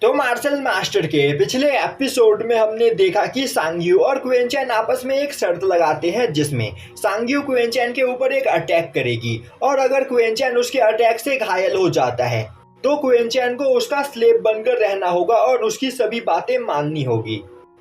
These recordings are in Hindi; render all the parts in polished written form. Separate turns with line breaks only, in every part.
तो मार्शल मास्टर के पिछले एपिसोड में हमने देखा कि सांग्यू और क्वेंचैन आपस में एक शर्त लगाते हैं जिसमें सांग्यू क्वेंचैन के ऊपर एक अटैक करेगी और अगर क्वेंचैन उसके अटैक से घायल हो जाता है तो क्वेंचैन को उसका स्लेव बनकर रहना होगा और उसकी सभी बातें माननी होगी।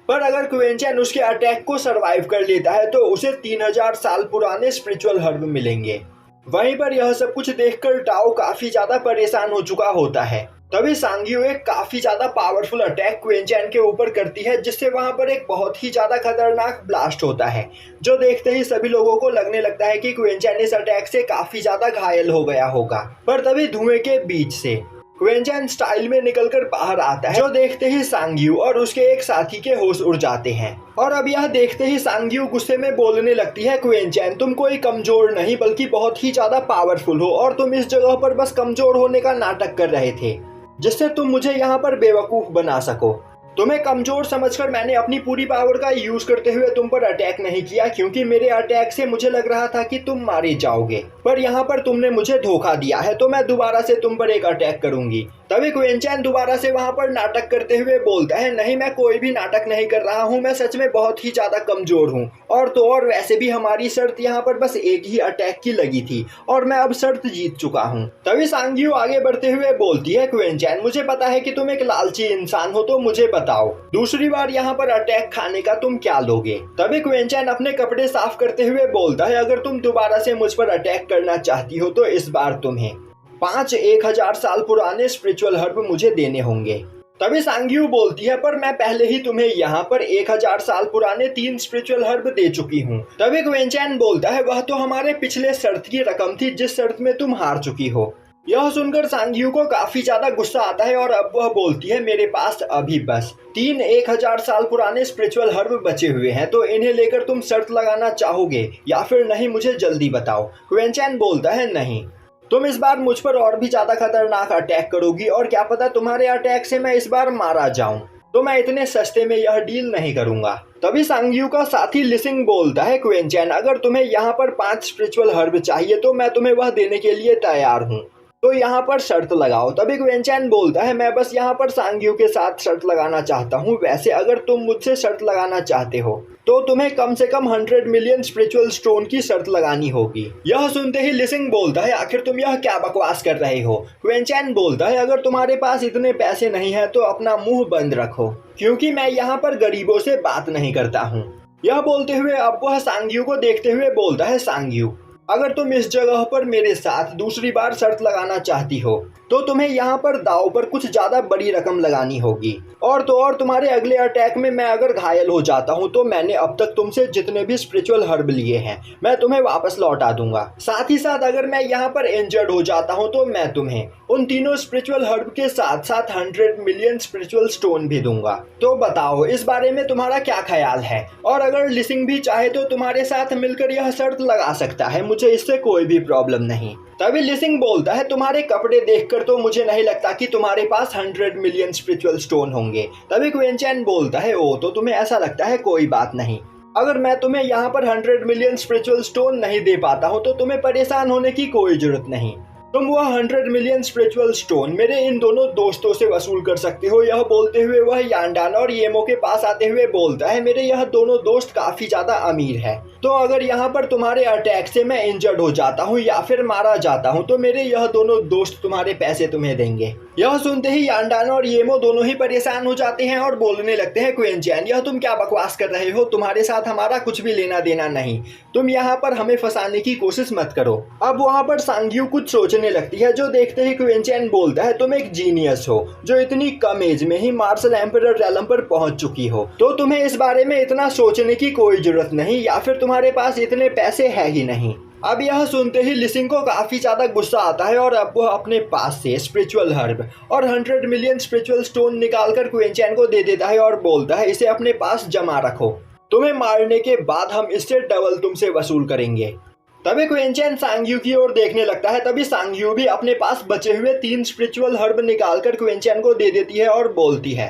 पर अगर क्वेंचैन उसके अटैक को सरवाइव कर लेता है तो उसे 3000 साल पुराने स्पिरिचुअल हर्ब मिलेंगे। वहीं पर यह सब कुछ देखकर टाओ काफी ज्यादा परेशान हो चुका होता है। तभी सांग्यू एक काफी ज्यादा पावरफुल अटैक क्वेंचैन के ऊपर करती है जिससे वहां पर एक बहुत ही ज्यादा खतरनाक ब्लास्ट होता है जो देखते ही सभी लोगों को लगने लगता है कि क्वेंचैन इस अटैक से काफी ज्यादा घायल हो गया होगा। पर तभी धुएं के बीच से क्वेंचैन स्टाइल में निकलकर बाहर आता है जो देखते ही सांग्यू और उसके एक साथी के होश उड़ जाते हैं। और अब यह देखते ही सांग्यू गुस्से में बोलने लगती है, क्वेंचैन तुम कोई कमजोर नहीं बल्कि बहुत ही ज्यादा पावरफुल हो और तुम इस जगह पर बस कमजोर होने का नाटक कर रहे थे जिससे तुम मुझे यहाँ पर बेवकूफ बना सको। तुम्हें कमजोर समझकर मैंने अपनी पूरी पावर का यूज करते हुए तुम पर अटैक नहीं किया क्योंकि मेरे अटैक से मुझे लग रहा था कि तुम मारे जाओगे, पर यहाँ पर तुमने मुझे धोखा दिया है तो मैं दोबारा से तुम पर एक अटैक करूंगी। तभी क्वेंचैन दोबारा से वहां पर नाटक करते हुए बोलता है, नहीं मैं कोई भी नाटक नहीं कर रहा हूँ, मैं सच में बहुत ही ज्यादा कमजोर हूँ और तो और वैसे भी हमारी शर्त यहाँ पर बस एक ही अटैक की लगी थी और मैं अब शर्त जीत चुका हूँ। तभी सांग्यू आगे बढ़ते हुए बोलती है, क्वेंचैन मुझे पता है कि तुम एक लालची इंसान हो तो मुझे बताओ दूसरी बार यहाँ पर अटैक खाने का तुम क्या लोगे। तभी क्वेंचैन अपने कपड़े साफ करते हुए बोलता है, अगर तुम दोबारा से मुझ पर अटैक करना चाहती हो तो इस बार तुम्हें 1000 साल पुराने स्पिरिचुअल हर्ब मुझे देने होंगे। तभी सांग्यू बोलती है, पर मैं पहले ही तुम्हें यहाँ पर 1000 साल पुराने 3 स्पिरिचुअल हर्ब दे चुकी हूँ। तभी क्वेंचैन बोलता है, वह तो हमारे पिछले शर्त की रकम थी जिस शर्त में तुम हार चुकी हो। यह सुनकर सांग्यू को काफी ज्यादा गुस्सा आता है और अब वह बोलती है, मेरे पास अभी बस 1000 साल पुराने स्पिरिचुअल हर्ब बचे हुए हैं तो इन्हें लेकर तुम शर्त लगाना चाहोगे या फिर नहीं, मुझे जल्दी बताओ। क्वेंचैन बोलता है, नहीं तुम इस बार मुझ पर और भी ज्यादा खतरनाक अटैक करोगी और क्या पता तुम्हारे अटैक से मैं इस बार मारा जाऊं, तो मैं इतने सस्ते में यह डील नहीं करूंगा। तभी सांग्यू का साथी लिसिंग बोलता है, क्वेंचैन अगर तुम्हें यहाँ पर 5 स्पिरिचुअल हर्ब चाहिए तो मैं तुम्हें वह देने के लिए तैयार हूँ, तो यहाँ पर शर्त लगाओ। तभी क्वेंचैन बोलता है, मैं बस यहाँ पर सांग्यू के साथ शर्त लगाना चाहता हूँ, वैसे अगर तुम मुझसे शर्त लगाना चाहते हो तो तुम्हें कम से कम 100 मिलियन स्पिरिचुअल स्टोन की शर्त लगानी होगी। यह सुनते ही लिसिंग बोलता है, आखिर तुम यह क्या बकवास कर रहे हो। क्वेंचैन बोलता है, अगर तुम्हारे पास इतने पैसे नहीं है तो अपना मुंह बंद रखो क्योंकि मैं यहाँ पर गरीबों से बात नहीं करता हूँ। यह बोलते हुए अब वह सांग्यू को देखते हुए बोलता है, सांग्यू अगर तुम इस जगह पर मेरे साथ दूसरी बार शर्त लगाना चाहती हो तो तुम्हें यहाँ पर दाव पर कुछ ज्यादा बड़ी रकम लगानी होगी और तो और तुम्हारे अगले अटैक में मैं अगर घायल हो जाता हूँ तो मैंने अब तक तुमसे जितने भी स्पिरिचुअल हर्ब लिए हैं मैं तुम्हें वापस लौटा दूंगा। साथ ही साथ अगर मैं यहाँ पर इंजर्ड हो जाता हूँ तो मैं तुम्हें उन तीनों स्पिरिचुअल हर्ब के साथ साथ 100 मिलियन स्पिरिचुअल स्टोन भी दूंगा। तो बताओ इस बारे में तुम्हारा क्या ख्याल है, और अगर लिसिंग भी चाहे तो तुम्हारे साथ मिलकर यह शर्त लगा सकता है, मुझे इससे कोई भी प्रॉब्लम नहीं। तभी लिसिंग बोलता है, तुम्हारे कपड़े देखकर तो मुझे नहीं लगता कि तुम्हारे पास 100 मिलियन स्पिरिचुअल स्टोन होंगे। तभी क्वेंचैन बोलता है, ओ तो तुम्हें ऐसा लगता है, कोई बात नहीं, अगर मैं तुम्हें यहाँ पर 100 मिलियन स्पिरिचुअल स्टोन नहीं दे पाता हूँ तो तुम्हें परेशान होने की कोई जरूरत नहीं। तुम वह 100 मिलियन स्पिरिचुअल स्टोन मेरे इन दोनों दोस्तों से वसूल कर सकते हो। यह बोलते हुए वह यांडान और येमो के पास आते हुए बोलता है, मेरे यह दोनों दोस्त काफी ज्यादा अमीर है, तो अगर यहाँ पर तुम्हारे अटैक से मैं इंजर्ड हो जाता हूँ या फिर मारा जाता हूँ तो मेरे यह दोनों दोस्त तुम्हारे पैसे तुम्हें देंगे। यह सुनते ही यांडान और येमो दोनों ही परेशान हो जाते हैं और बोलने लगते हैं, क्वेंचैन यह तुम क्या बकवास कर रहे हो, तुम्हारे साथ हमारा कुछ भी लेना देना नहीं, तुम यहाँ पर हमें फंसाने की कोशिश मत करो। अब वहाँ पर सांग्यू कुछ सोचने लगती है जो देखते ही क्वेंचैन बोलता है, तुम एक जीनियस हो जो इतनी कम एज में ही मार्शल एम्परर रैलम पर पहुंच चुकी हो, तो तुम्हें इस बारे में इतना सोचने की कोई जरूरत नहीं या फिर तुम्हारे पास इतने पैसे है ही नहीं। अब यह सुनते ही लिसिंग को काफी ज्यादा गुस्सा आता है और अब वह अपने पास से स्पिरिचुअल हर्ब और 100 मिलियन स्पिरिचुअल स्टोन निकालकर क्वेंचैन को दे देता है और बोलता है, इसे अपने पास जमा रखो, तुम्हें मारने के बाद हम इससे डबल तुमसे वसूल करेंगे। तभी क्वेंचैन सांग्यू की ओर देखने लगता है। तभी सांग्यू भी अपने पास बचे हुए 3 स्पिरिचुअल हर्ब निकालकर क्वेंचैन को दे देती है और बोलती है,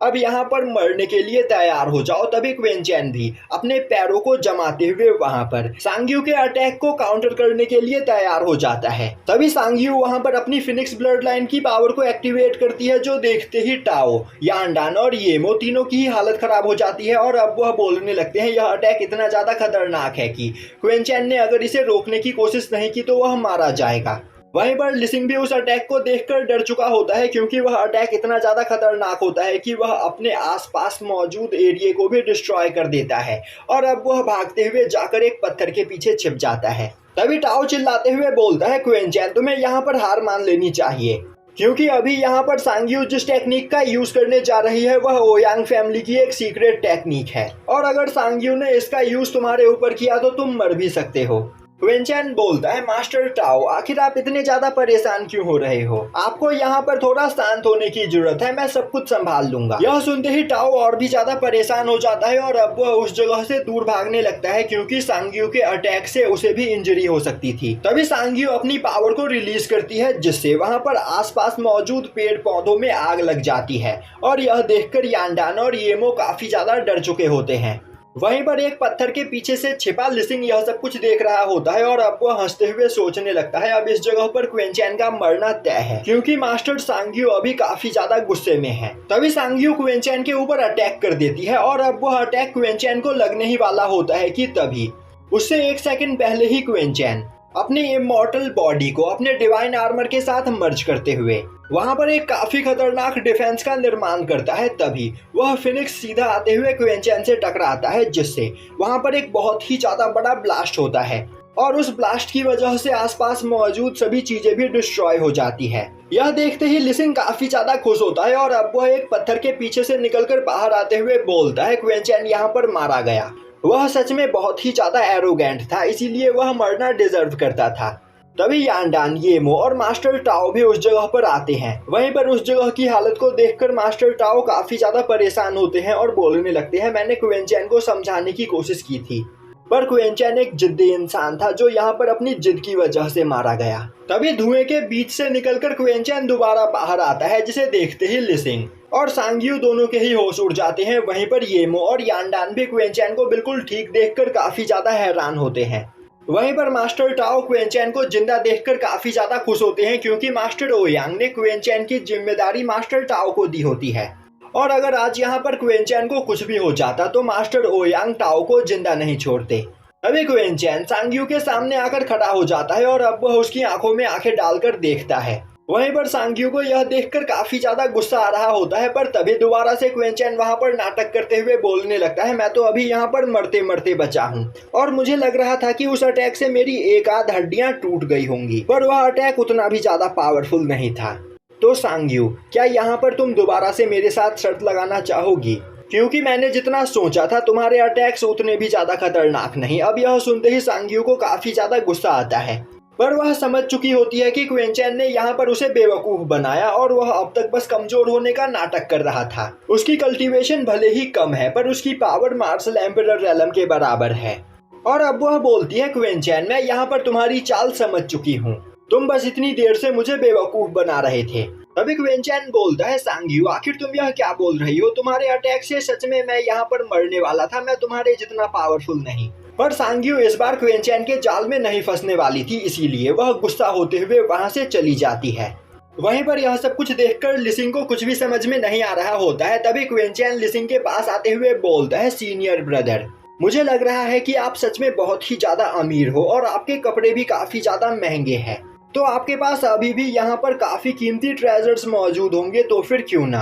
अब यहाँ पर मरने के लिए तैयार हो जाओ। तभी क्वेंचैन भी अपने पैरों को जमाते हुए वहाँ पर सांग्यू के अटैक को काउंटर करने के लिए तैयार हो जाता है। तभी सांग्यू वहाँ पर अपनी फिनिक्स ब्लड लाइन की पावर को एक्टिवेट करती है, जो देखते ही टाओ, यांडान और येमो तीनों की ही हालत खराब हो जाती है और अब वह बोलने लगते हैं यह अटैक इतना ज्यादा खतरनाक है कि क्वेंचैन ने अगर इसे रोकने की कोशिश नहीं की तो वह मारा जाएगा। वहीं पर लिसिंग भी उस अटैक को देखकर डर चुका होता है, क्योंकि वह अटैक इतना ज्यादा खतरनाक होता है कि वह अपने आसपास मौजूद एरिया को भी डिस्ट्रॉय कर देता है और अब वह भागते हुए जाकर एक पत्थर के पीछे छिप जाता है। तभी टाओ चिल्लाते हुए बोलता है क्वेंचैन तुम्हें यहाँ पर हार मान लेनी चाहिए, क्योंकि अभी यहाँ पर सांग्यू जिस टेक्निक का यूज करने जा रही है वह ओयांग फैमिली की एक सीक्रेट टेक्निक है और अगर सांग्यू ने इसका यूज तुम्हारे ऊपर किया तो तुम मर भी सकते हो। क्वेंचैन बोलता है मास्टर टाओ आखिर आप इतने ज्यादा परेशान क्यों हो रहे हो, आपको यहाँ पर थोड़ा शांत होने की जरूरत है, मैं सब कुछ संभाल लूंगा। यह सुनते ही टाओ और भी ज्यादा परेशान हो जाता है और अब वह उस जगह से दूर भागने लगता है, क्योंकि सांग्यू के अटैक से उसे भी इंजरी हो सकती थी। तभी सांग्यू अपनी पावर को रिलीज करती है, जिससे वहाँ पर आसपास मौजूद पेड़ पौधों में आग लग जाती है और यह देखकर यांडान और येमो काफी ज्यादा डर चुके होते हैं। वहीं पर एक पत्थर के पीछे से छिपा लिसिंग यह सब कुछ देख रहा होता है और अब वह हंसते हुए सोचने लगता है अब इस जगह पर क्वेंचैन का मरना तय है, क्योंकि मास्टर सांग्यू अभी काफी ज्यादा गुस्से में है। तभी सांग्यू क्वेंचैन के ऊपर अटैक कर देती है और अब वह अटैक क्वेंचैन को लगने ही वाला होता है कि तभी उससे एक सेकंड पहले ही क्वेंचैन अपनी इमॉर्टल बॉडी को अपने डिवाइन आर्मर के साथ मर्ज करते हुए वहां पर एक काफी खतरनाक डिफेंस का निर्माण करता है। तभी वह फिनिक्स सीधा आते हुए क्वेंचैन से टकराता है, जिससे वहां पर एक बहुत ही ज्यादा बड़ा ब्लास्ट होता है और उस ब्लास्ट की वजह से आसपास मौजूद सभी चीजें भी डिस्ट्रॉय हो जाती है। यह देखते ही लिसिंग काफी ज्यादा खुश होता है और अब वह एक पत्थर के पीछे से निकलकर बाहर आते हुए बोलता है क्वेंचैन यहाँ पर मारा गया, वह सच में बहुत ही ज्यादा एरोगेंट था, इसीलिए वह मरना डिजर्व करता था। तभी यांडान, येमो और मास्टर टाओ भी उस जगह पर आते हैं। वहीं पर उस जगह की हालत को देखकर मास्टर टाओ काफी ज्यादा परेशान होते हैं और बोलने लगते हैं मैंने क्वेंचैन को समझाने की कोशिश की थी, पर क्वेंचैन एक जिद्दी इंसान था जो यहाँ पर अपनी जिद की वजह से मारा गया। तभी धुएं के बीच से निकलकर क्वेंचैन दोबारा बाहर आता है, जिसे देखते ही लिसिंग और सांग्यू दोनों के ही होश उड़ जाते हैं। वहीं पर येमो और यांडान भी क्वेंचैन को बिल्कुल ठीक देखकर काफी ज्यादा हैरान होते हैं। वहीं पर मास्टर टाओ क्वेंचैन को जिंदा देखकर काफी ज्यादा खुश होते हैं, क्योंकि मास्टर ओयांग ने क्वेंचैन की जिम्मेदारी मास्टर टाओ को दी होती है और अगर आज यहाँ पर क्वेंचैन को कुछ भी हो जाता तो मास्टर ओयांग टाओ को जिंदा नहीं छोड़ते। अभी क्वेंचैन सांग्यू के सामने आकर खड़ा हो जाता है और अब वह उसकी आंखों में आंखें डालकर देखता है। वहीं पर सांग्यू को यह देखकर काफी ज्यादा गुस्सा आ रहा होता है, पर तभी दोबारा से क्वेंचैन वहां पर नाटक करते हुए बोलने लगता है मैं तो अभी यहाँ पर मरते मरते बचा हूँ और मुझे लग रहा था कि उस अटैक से मेरी एक आध हड्डियां टूट गई होंगी, पर वह अटैक उतना भी ज्यादा पावरफुल नहीं था। तो सांग्यू, क्या यहाँ पर तुम दोबारा से मेरे साथ शर्त लगाना चाहोगी, क्योंकि मैंने जितना सोचा था तुम्हारे अटैक्स उतने भी ज्यादा खतरनाक नहीं। अब यह सुनते ही सांग्यू को काफी ज्यादा गुस्सा आता है, पर वह समझ चुकी होती है कि क्वेंचैन ने यहाँ पर उसे बेवकूफ बनाया और वह अब तक बस कमजोर होने का नाटक कर रहा था। उसकी कल्टीवेशन भले ही कम है, पर उसकी पावर मार्शल एम्परर रेलम के बराबर है। और अब वह बोलती है क्वेंचैन मैं यहाँ पर तुम्हारी चाल समझ चुकी हूँ, तुम बस इतनी देर से मुझे बेवकूफ बना रहे थे। तभी क्वेंचैन बोलता है सांग्यू आखिर तुम यह क्या बोल रही हो, तुम्हारे अटैक से सच में मैं यहाँ पर मरने वाला था, मैं तुम्हारे जितना पावरफुल नहीं। पर सांग्यू इस बार क्वेंचैन के जाल में नहीं फंसने वाली थी, इसीलिए वह गुस्सा होते हुए वहां से चली जाती है। वहीं पर यह सब कुछ देखकर लिसिंग को कुछ भी समझ में नहीं आ रहा होता है। तभी क्वेंचैन लिसिंग के पास आते हुए बोलता है सीनियर ब्रदर, मुझे लग रहा है कि आप सच में बहुत ही ज्यादा अमीर हो और आपके कपड़े भी काफी ज्यादा महंगे हैं, तो आपके पास अभी भी यहाँ पर काफी कीमती ट्रेजर्स मौजूद होंगे, तो फिर क्यों ना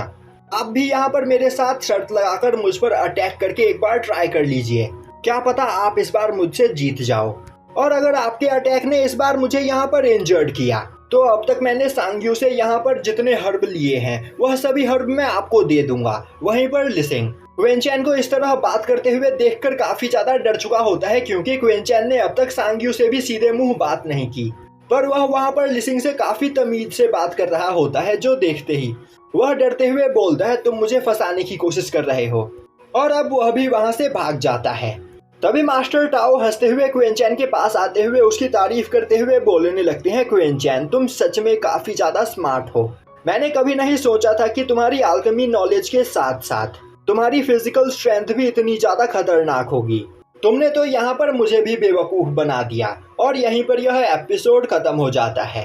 आप भी यहाँ पर मेरे साथ शर्त लगाकर मुझ पर अटैक करके एक बार ट्राई कर लीजिए, क्या पता आप इस बार मुझसे जीत जाओ। और अगर आपके अटैक ने इस बार मुझे यहाँ पर इंजर्ड किया तो अब तक मैंने सांग्यू से यहाँ पर जितने हर्ब लिए हैं वह सभी हर्ब मैं आपको दे दूंगा। वहीं पर लिसिंग क्वेंचैन को इस तरह बात करते हुए देखकर काफी ज्यादा डर चुका होता है, क्योंकि क्वेंचैन ने अब तक सांग्यू से भी सीधे मुंह बात नहीं की, पर वह वहां पर लिसिंग से काफी तमीज से बात कर रहा होता है, जो देखते ही वह डरते हुए बोलता है तुम मुझे फंसाने की कोशिश कर रहे हो, और अब वह भी वहां से भाग जाता है। तभी मास्टर टाओ हंसते हुए क्वेंचैन के पास आते हुए उसकी तारीफ करते हुए बोलने लगते हैं क्वेंचैन तुम सच में काफी ज्यादा स्मार्ट हो, मैंने कभी नहीं सोचा था कि तुम्हारी अल्केमी नॉलेज के साथ साथ तुम्हारी फिजिकल स्ट्रेंथ भी इतनी ज़्यादा खतरनाक होगी। तुमने तो यहाँ पर मुझे भी बेवकूफ़ बना दिया और यहीं पर यह एपिसोड ख़त्म हो जाता है।